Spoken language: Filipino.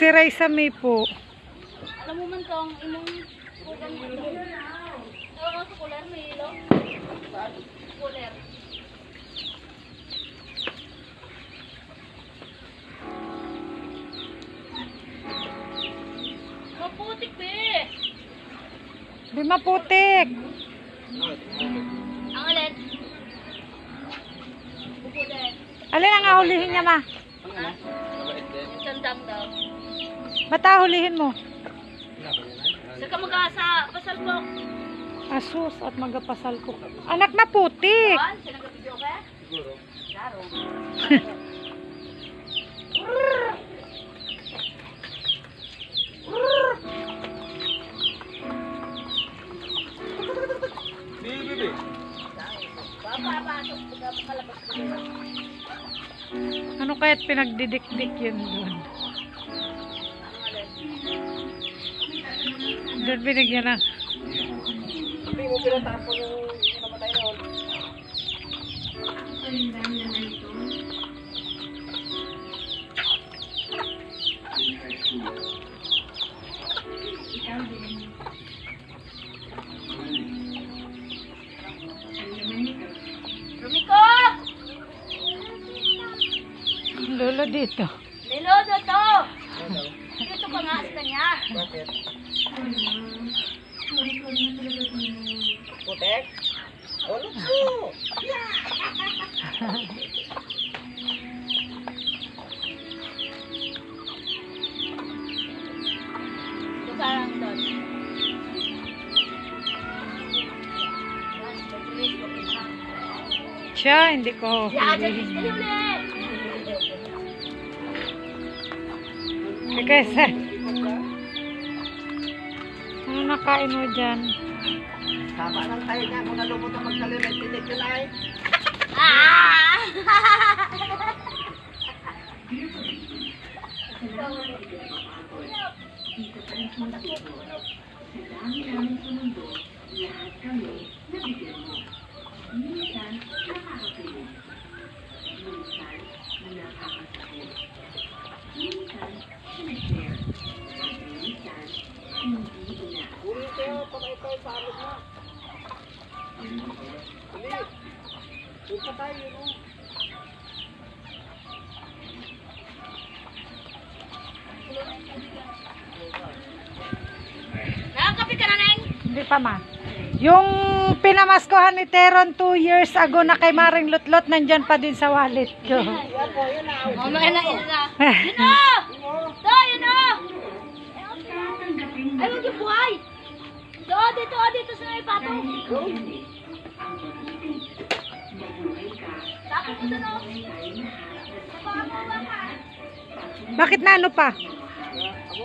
Si Raisa May po. Alam mo man tong imong kugang ito. Ewan ko sa kuler, may ilaw. Kuler. Maputik, be. Di maputik. Ang alin? Bukulan. Alin ang ahulihin niya, ma? Ha? Sandam daw. Bata hulihin mo. Saka mag-asa, pasalpok. Asus at magapasal ko. Anak maputik. Saan? Saan nag-video ka? Siguro. Klaro. Ano kaya't pinagdidikdik yun doon? Doon binigyan na. Hindi mo pinatapon yung namatay noon. Rumiko! Lolo dito. Nilodo to! Dito pa nga sa kanya. Bakit? Putek? Ulo po! Ito sarang doon. Siya, hindi ko Yan, hulihin. dali ulit! Kasi, ano nakain mo dyan? Haba ng tayo niya. Kung nalubot ang magkalimet, tinik yun ay. Ah! Uli kayo, patay tayo sa amin na. Uli. Huwag pa tayo, no? Nakakapi ka na, Neng? Hindi pa ma. Yung pinamaskuhan ni Teron 2 years ago na kay Maring Lutlot, nandyan pa din sa wallet ko. Yan po, yun na. Mamaya na, yun na. Yun na! Do, yun na! Ay, huwag yung buhay! Do, dito sa may patong. Tapos ko doon, oh. Sa pangalawa ka. Bakit na ano pa? Ako,